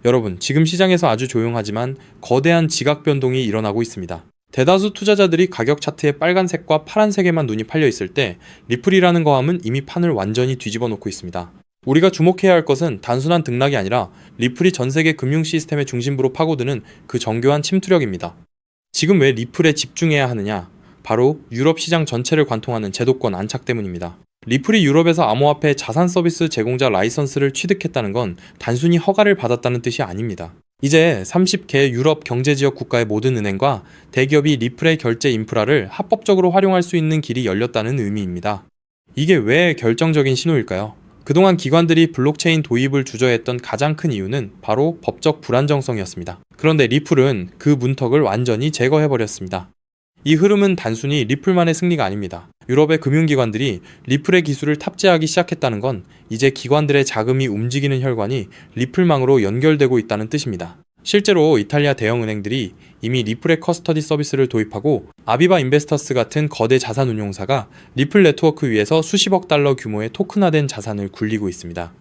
여러분, 지금 시장에서 아주 조용하지만 거대한 지각 변동이 일어나고 있습니다. 대다수 투자자들이 가격 차트에 빨간색과 파란색에만 눈이 팔려 있을 때 리플이라는 거함은 이미 판을 완전히 뒤집어 놓고 있습니다. 우리가 주목해야 할 것은 단순한 등락이 아니라 리플이 전 세계 금융 시스템의 중심부로 파고드는 그 정교한 침투력입니다. 지금 왜 리플에 집중해야 하느냐? 바로 유럽 시장 전체를 관통하는 제도권 안착 때문입니다. 리플이 유럽에서 암호화폐 자산 서비스 제공자 라이선스를 취득했다는 건 단순히 허가를 받았다는 뜻이 아닙니다. 이제 30개 유럽 경제지역 국가의 모든 은행과 대기업이 리플의 결제 인프라를 합법적으로 활용할 수 있는 길이 열렸다는 의미입니다. 이게 왜 결정적인 신호일까요? 그동안 기관들이 블록체인 도입을 주저했던 가장 큰 이유는 바로 법적 불안정성이었습니다. 그런데 리플은 그 문턱을 완전히 제거해버렸습니다. 이 흐름은 단순히 리플만의 승리가 아닙니다. 유럽의 금융기관들이 리플의 기술을 탑재하기 시작했다는 건 이제 기관들의 자금이 움직이는 혈관이 리플망으로 연결되고 있다는 뜻입니다. 실제로 이탈리아 대형은행들이 이미 리플의 커스터디 서비스를 도입하고 아비바 인베스터스 같은 거대 자산운용사가 리플 네트워크 위에서 수십억 달러 규모의 토큰화된 자산을 굴리고 있습니다.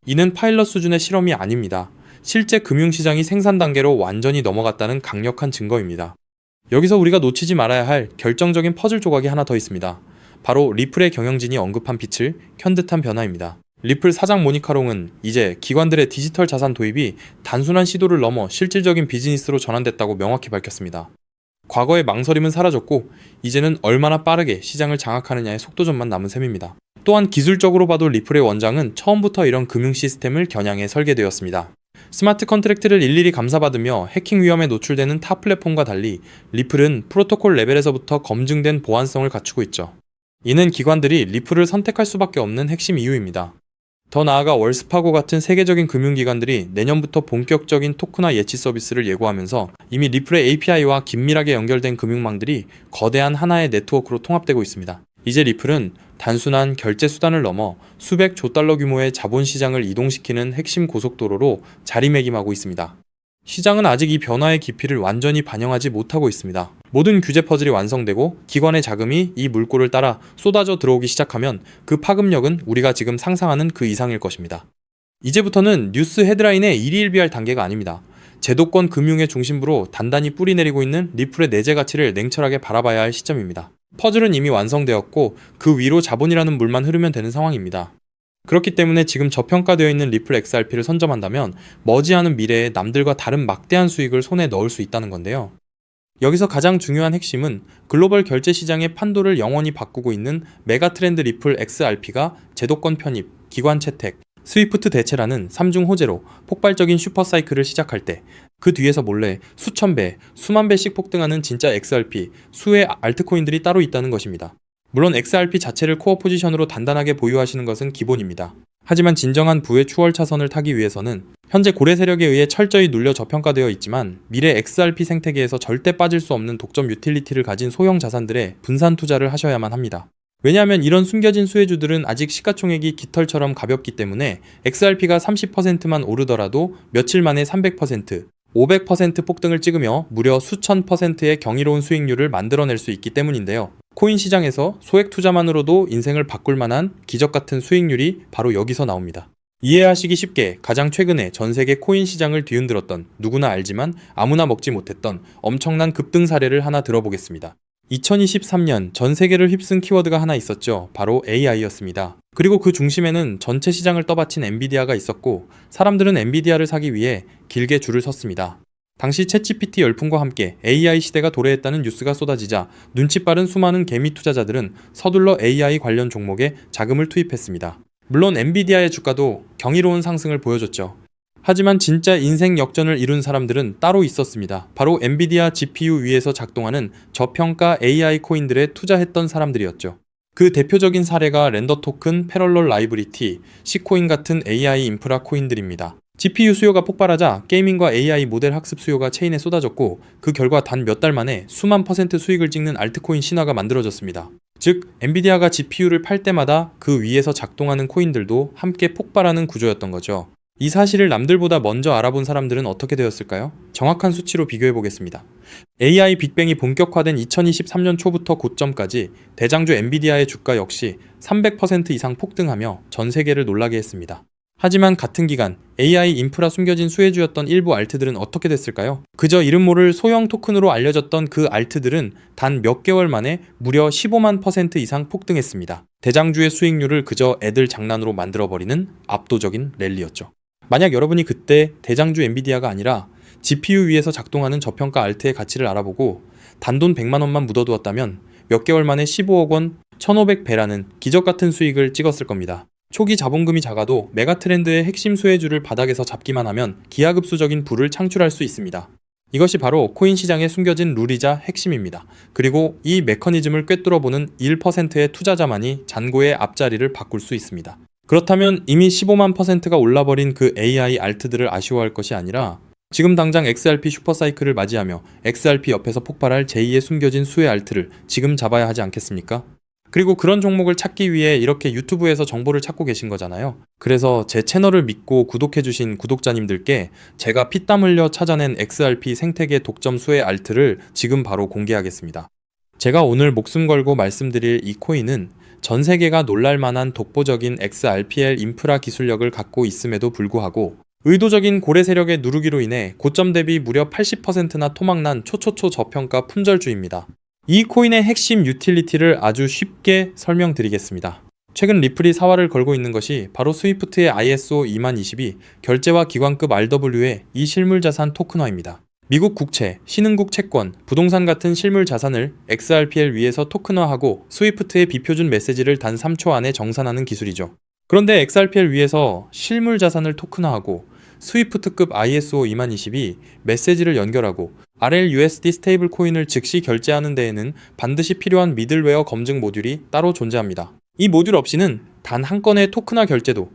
이는 파일럿 수준의 실험이 아닙니다. 실제 금융시장이 생산 단계로 완전히 넘어갔다는 강력한 증거입니다. 여기서 우리가 놓치지 말아야 할 결정적인 퍼즐 조각이 하나 더 있습니다. 바로 리플의 경영진이 언급한 빛을 켠 듯한 변화입니다. 리플 사장 모니카 롱은 이제 기관들의 디지털 자산 도입이 단순한 시도를 넘어 실질적인 비즈니스로 전환됐다고 명확히 밝혔습니다. 과거의 망설임은 사라졌고 이제는 얼마나 빠르게 시장을 장악하느냐의 속도전만 남은 셈입니다. 또한 기술적으로 봐도 리플의 원장은 처음부터 이런 금융 시스템을 겨냥해 설계되었습니다. 스마트 컨트랙트를 일일이 감사받으며 해킹 위험에 노출되는 타 플랫폼과 달리 리플은 프로토콜 레벨에서부터 검증된 보안성을 갖추고 있죠. 이는 기관들이 리플을 선택할 수밖에 없는 핵심 이유입니다. 더 나아가 월스파고 같은 세계적인 금융기관들이 내년부터 본격적인 토큰화 예치 서비스를 예고하면서 이미 리플의 API와 긴밀하게 연결된 금융망들이 거대한 하나의 네트워크로 통합되고 있습니다. 이제 리플은 단순한 결제 수단을 넘어 수백 조 달러 규모의 자본시장을 이동시키는 핵심 고속도로로 자리매김하고 있습니다. 시장은 아직 이 변화의 깊이를 완전히 반영하지 못하고 있습니다. 모든 규제 퍼즐이 완성되고 기관의 자금이 이 물꼬를 따라 쏟아져 들어오기 시작하면 그 파급력은 우리가 지금 상상하는 그 이상일 것입니다. 이제부터는 뉴스 헤드라인의 일희일비할 단계가 아닙니다. 제도권 금융의 중심부로 단단히 뿌리내리고 있는 리플의 내재 가치를 냉철하게 바라봐야 할 시점입니다. 퍼즐은 이미 완성되었고 그 위로 자본이라는 물만 흐르면 되는 상황입니다. 그렇기 때문에 지금 저평가되어 있는 리플 XRP를 선점한다면 머지않은 미래에 남들과 다른 막대한 수익을 손에 넣을 수 있다는 건데요. 여기서 가장 중요한 핵심은 글로벌 결제 시장의 판도를 영원히 바꾸고 있는 메가 트렌드 리플 XRP가 제도권 편입, 기관 채택, 스위프트 대체라는 3중 호재로 폭발적인 슈퍼사이클을 시작할 때 그 뒤에서 몰래 수천 배, 수만 배씩 폭등하는 진짜 XRP, 수의 알트코인들이 따로 있다는 것입니다. 물론 XRP 자체를 코어 포지션으로 단단하게 보유하시는 것은 기본입니다. 하지만 진정한 부의 추월 차선을 타기 위해서는 현재 고래 세력에 의해 철저히 눌려 저평가되어 있지만 미래 XRP 생태계에서 절대 빠질 수 없는 독점 유틸리티를 가진 소형 자산들에 분산 투자를 하셔야만 합니다. 왜냐하면 이런 숨겨진 수혜주들은 아직 시가총액이 깃털처럼 가볍기 때문에 XRP가 30%만 오르더라도 며칠 만에 300%, 500% 폭등을 찍으며 무려 수천 %의 경이로운 수익률을 만들어낼 수 있기 때문인데요. 코인 시장에서 소액 투자만으로도 인생을 바꿀 만한 기적같은 수익률이 바로 여기서 나옵니다. 이해하시기 쉽게 가장 최근에 전 세계 코인 시장을 뒤흔들었던 누구나 알지만 아무나 먹지 못했던 엄청난 급등 사례를 하나 들어보겠습니다. 2023년 전 세계를 휩쓴 키워드가 하나 있었죠. 바로 AI였습니다. 그리고 그 중심에는 전체 시장을 떠받친 엔비디아가 있었고 사람들은 엔비디아를 사기 위해 길게 줄을 섰습니다. 당시 챗GPT 열풍과 함께 AI 시대가 도래했다는 뉴스가 쏟아지자 눈치 빠른 수많은 개미 투자자들은 서둘러 AI 관련 종목에 자금을 투입했습니다. 물론 엔비디아의 주가도 경이로운 상승을 보여줬죠. 하지만 진짜 인생 역전을 이룬 사람들은 따로 있었습니다. 바로 엔비디아 GPU 위에서 작동하는 저평가 AI 코인들에 투자했던 사람들이었죠. 그 대표적인 사례가 렌더 토큰, 패럴럴 라이브리티, C코인 같은 AI 인프라 코인들입니다. GPU 수요가 폭발하자 게이밍과 AI 모델 학습 수요가 체인에 쏟아졌고 그 결과 단 몇 달 만에 수만 % 수익을 찍는 알트코인 신화가 만들어졌습니다. 즉, 엔비디아가 GPU를 팔 때마다 그 위에서 작동하는 코인들도 함께 폭발하는 구조였던 거죠. 이 사실을 남들보다 먼저 알아본 사람들은 어떻게 되었을까요? 정확한 수치로 비교해 보겠습니다. AI 빅뱅이 본격화된 2023년 초부터 고점까지 대장주 엔비디아의 주가 역시 300% 이상 폭등하며 전 세계를 놀라게 했습니다. 하지만 같은 기간 AI 인프라 숨겨진 수혜주였던 일부 알트들은 어떻게 됐을까요? 그저 이름 모를 소형 토큰으로 알려졌던 그 알트들은 단 몇 개월 만에 무려 15만 % 이상 폭등했습니다. 대장주의 수익률을 그저 애들 장난으로 만들어버리는 압도적인 랠리였죠. 만약 여러분이 그때 대장주 엔비디아가 아니라 GPU 위에서 작동하는 저평가 알트의 가치를 알아보고 단돈 100만 원만 묻어두었다면 몇 개월 만에 15억 원, 1500배라는 기적같은 수익을 찍었을 겁니다. 초기 자본금이 작아도 메가트렌드의 핵심 수혜주를 바닥에서 잡기만 하면 기하급수적인 부를 창출할 수 있습니다. 이것이 바로 코인 시장에 숨겨진 룰이자 핵심입니다. 그리고 이 메커니즘을 꿰뚫어보는 1%의 투자자만이 잔고의 앞자리를 바꿀 수 있습니다. 그렇다면 이미 15만 %가 올라버린 그 AI 알트들을 아쉬워할 것이 아니라 지금 당장 XRP 슈퍼사이클을 맞이하며 XRP 옆에서 폭발할 제2의 숨겨진 수혜 알트를 지금 잡아야 하지 않겠습니까? 그리고 그런 종목을 찾기 위해 이렇게 유튜브에서 정보를 찾고 계신 거잖아요. 그래서 제 채널을 믿고 구독해주신 구독자님들께 제가 피땀 흘려 찾아낸 XRP 생태계 독점 수혜 알트를 지금 바로 공개하겠습니다. 제가 오늘 목숨 걸고 말씀드릴 이 코인은 전 세계가 놀랄만한 독보적인 XRPL 인프라 기술력을 갖고 있음에도 불구하고 의도적인 고래 세력의 누르기로 인해 고점 대비 무려 80%나 토막난 초초초 저평가 품절주입니다. 이 코인의 핵심 유틸리티를 아주 쉽게 설명드리겠습니다. 최근 리플이 사활을 걸고 있는 것이 바로 스위프트의 ISO 2022 결제와 기관급 RW의 이 실물자산 토큰화입니다. 미국 국채, 신흥국 채권, 부동산 같은 실물자산을 XRPL 위에서 토큰화하고 스위프트의 비표준 메시지를 단 3초 안에 정산하는 기술이죠. 그런데 XRPL 위에서 실물자산을 토큰화하고 스위프트급 ISO 2022 메시지를 연결하고 RLUSD 스테이블 코인을 즉시 결제하는 데에는 반드시 필요한 미들웨어 검증 모듈이 따로 존재합니다. 이 모듈 없이는 단 한 건의 토큰화 결제도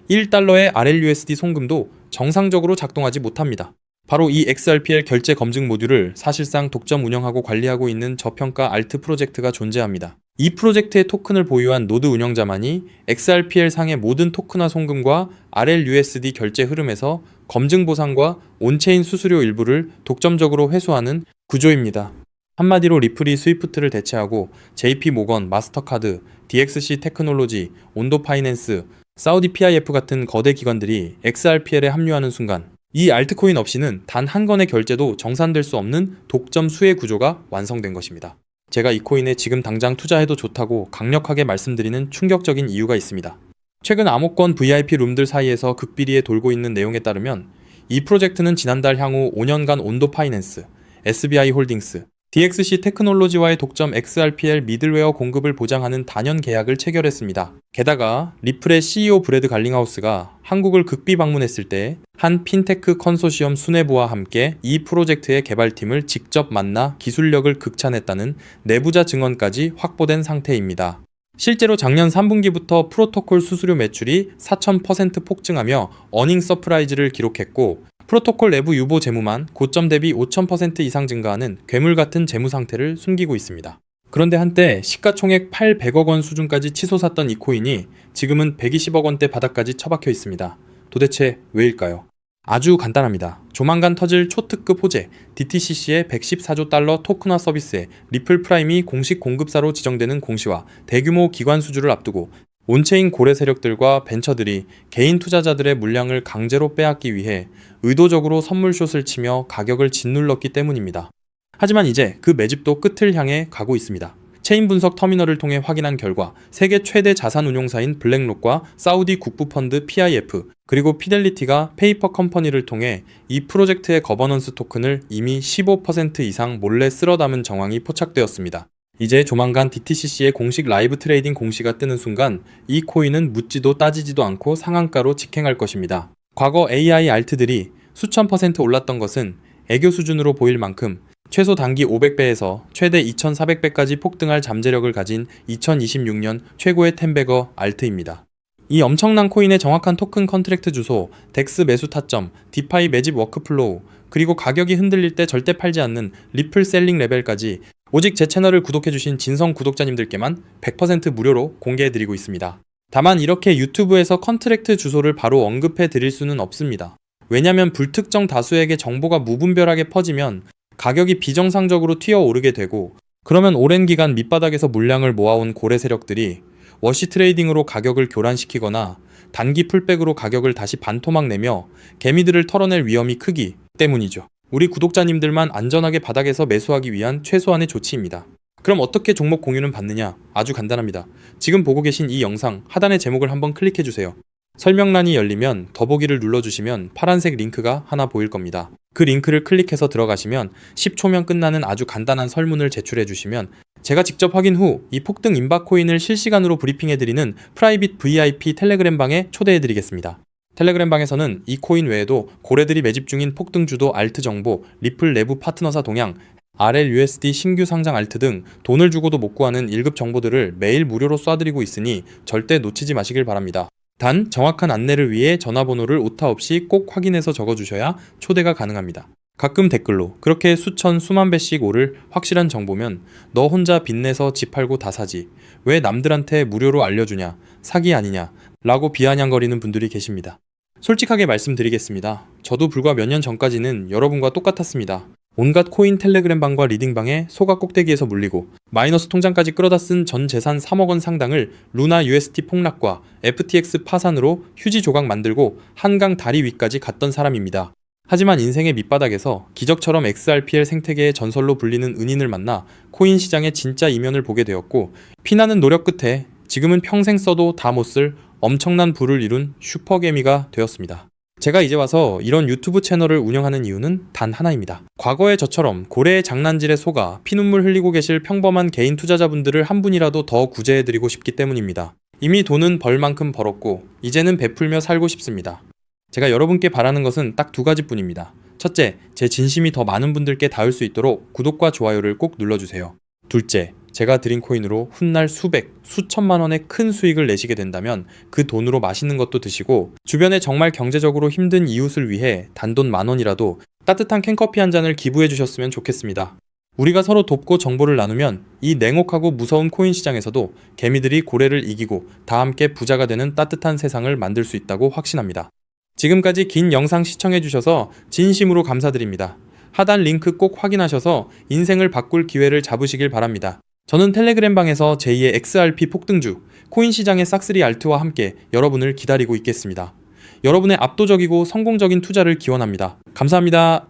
1달러의 RLUSD 송금도 정상적으로 작동하지 못합니다. 바로 이 XRPL 결제 검증 모듈을 사실상 독점 운영하고 관리하고 있는 저평가 알트 프로젝트가 존재합니다. 이 프로젝트의 토큰을 보유한 노드 운영자만이 XRPL 상의 모든 토큰화 송금과 RLUSD 결제 흐름에서 검증 보상과 온체인 수수료 일부를 독점적으로 회수하는 구조입니다. 한마디로 리플이 스위프트를 대체하고 JP 모건, 마스터카드, DXC 테크놀로지, 온도 파이낸스, 사우디 PIF 같은 거대 기관들이 XRPL에 합류하는 순간 이 알트코인 없이는 단 한 건의 결제도 정산될 수 없는 독점 수혜 구조가 완성된 것입니다. 제가 이 코인에 지금 당장 투자해도 좋다고 강력하게 말씀드리는 충격적인 이유가 있습니다. 최근 암호권 VIP 룸들 사이에서 극비리에 돌고 있는 내용에 따르면 이 프로젝트는 지난달 향후 5년간 온도 파이낸스, SBI 홀딩스, DXC 테크놀로지와의 독점 XRPL 미들웨어 공급을 보장하는 단연 계약을 체결했습니다. 게다가 리플의 CEO 브래드 갈링하우스가 한국을 극비 방문했을 때 한 핀테크 컨소시엄 수뇌부와 함께 이 프로젝트의 개발팀을 직접 만나 기술력을 극찬했다는 내부자 증언까지 확보된 상태입니다. 실제로 작년 3분기부터 프로토콜 수수료 매출이 4000% 폭증하며 어닝 서프라이즈를 기록했고 프로토콜 내부 유보 재무만 고점 대비 5000% 이상 증가하는 괴물 같은 재무 상태를 숨기고 있습니다. 그런데 한때 시가총액 800억 원 수준까지 치솟았던 이 코인이 지금은 120억 원대 바닥까지 처박혀 있습니다. 도대체 왜일까요? 아주 간단합니다. 조만간 터질 초특급 호재 DTCC의 114조 달러 토큰화 서비스에 리플 프라임이 공식 공급사로 지정되는 공시와 대규모 기관 수주를 앞두고 온체인 고래 세력들과 벤처들이 개인 투자자들의 물량을 강제로 빼앗기 위해 의도적으로 선물숏을 치며 가격을 짓눌렀기 때문입니다. 하지만 이제 그 매집도 끝을 향해 가고 있습니다. 체인 분석 터미널을 통해 확인한 결과 세계 최대 자산 운용사인 블랙록과 사우디 국부펀드 PIF 그리고 피델리티가 페이퍼 컴퍼니를 통해 이 프로젝트의 거버넌스 토큰을 이미 15% 이상 몰래 쓸어 담은 정황이 포착되었습니다. 이제 조만간 DTCC의 공식 라이브 트레이딩 공시가 뜨는 순간 이 코인은 묻지도 따지지도 않고 상한가로 직행할 것입니다. 과거 AI 알트들이 수천 % 올랐던 것은 애교 수준으로 보일 만큼 최소 단기 500배에서 최대 2400배까지 폭등할 잠재력을 가진 2026년 최고의 텐베거 알트입니다. 이 엄청난 코인의 정확한 토큰 컨트랙트 주소, 덱스 매수 타점, 디파이 매집 워크플로우, 그리고 가격이 흔들릴 때 절대 팔지 않는 리플 셀링 레벨까지 오직 제 채널을 구독해주신 진성 구독자님들께만 100% 무료로 공개해드리고 있습니다. 다만 이렇게 유튜브에서 컨트랙트 주소를 바로 언급해드릴 수는 없습니다. 왜냐면 불특정 다수에게 정보가 무분별하게 퍼지면 가격이 비정상적으로 튀어오르게 되고 그러면 오랜 기간 밑바닥에서 물량을 모아온 고래 세력들이 워시 트레이딩으로 가격을 교란시키거나 단기 풀백으로 가격을 다시 반토막 내며 개미들을 털어낼 위험이 크기 때문이죠. 우리 구독자님들만 안전하게 바닥에서 매수하기 위한 최소한의 조치입니다. 그럼 어떻게 종목 공유는 받느냐? 아주 간단합니다. 지금 보고 계신 이 영상 하단의 제목을 한번 클릭해주세요. 설명란이 열리면 더보기를 눌러주시면 파란색 링크가 하나 보일 겁니다. 그 링크를 클릭해서 들어가시면 10초면 끝나는 아주 간단한 설문을 제출해주시면 제가 직접 확인 후 이 폭등 임박 코인을 실시간으로 브리핑해드리는 프라이빗 VIP 텔레그램 방에 초대해드리겠습니다. 텔레그램 방에서는 이 코인 외에도 고래들이 매집 중인 폭등주도 알트 정보, 리플 내부 파트너사 동향, RLUSD 신규 상장 알트 등 돈을 주고도 못 구하는 1급 정보들을 매일 무료로 쏴드리고 있으니 절대 놓치지 마시길 바랍니다. 단 정확한 안내를 위해 전화번호를 오타 없이 꼭 확인해서 적어주셔야 초대가 가능합니다. 가끔 댓글로 그렇게 수천 수만 배씩 오를 확실한 정보면 너 혼자 빚내서 집 팔고 다 사지 왜 남들한테 무료로 알려주냐 사기 아니냐 라고 비아냥거리는 분들이 계십니다. 솔직하게 말씀드리겠습니다. 저도 불과 몇 년 전까지는 여러분과 똑같았습니다. 온갖 코인 텔레그램 방과 리딩방에 소가 꼭대기에서 물리고 마이너스 통장까지 끌어다 쓴 전 재산 3억 원 상당을 루나 UST 폭락과 FTX 파산으로 휴지 조각 만들고 한강 다리 위까지 갔던 사람입니다. 하지만 인생의 밑바닥에서 기적처럼 XRPL 생태계의 전설로 불리는 은인을 만나 코인 시장의 진짜 이면을 보게 되었고 피나는 노력 끝에 지금은 평생 써도 다 못 쓸 엄청난 부를 이룬 슈퍼개미가 되었습니다. 제가 이제 와서 이런 유튜브 채널을 운영하는 이유는 단 하나입니다. 과거에 저처럼 고래의 장난질에 속아 피눈물 흘리고 계실 평범한 개인 투자자분들을 한 분이라도 더 구제해드리고 싶기 때문입니다. 이미 돈은 벌 만큼 벌었고 이제는 베풀며 살고 싶습니다. 제가 여러분께 바라는 것은 딱 두 가지뿐입니다. 첫째, 제 진심이 더 많은 분들께 닿을 수 있도록 구독과 좋아요를 꼭 눌러주세요. 둘째, 제가 드린 코인으로 훗날 수백, 수천만 원의 큰 수익을 내시게 된다면 그 돈으로 맛있는 것도 드시고 주변에 정말 경제적으로 힘든 이웃을 위해 단돈 10,000원이라도 따뜻한 캔커피 한 잔을 기부해 주셨으면 좋겠습니다. 우리가 서로 돕고 정보를 나누면 이 냉혹하고 무서운 코인 시장에서도 개미들이 고래를 이기고 다 함께 부자가 되는 따뜻한 세상을 만들 수 있다고 확신합니다. 지금까지 긴 영상 시청해 주셔서 진심으로 감사드립니다. 하단 링크 꼭 확인하셔서 인생을 바꿀 기회를 잡으시길 바랍니다. 저는 텔레그램 방에서 제2의 XRP 폭등주, 코인 시장의 싹쓸이 알트와 함께 여러분을 기다리고 있겠습니다. 여러분의 압도적이고 성공적인 투자를 기원합니다. 감사합니다.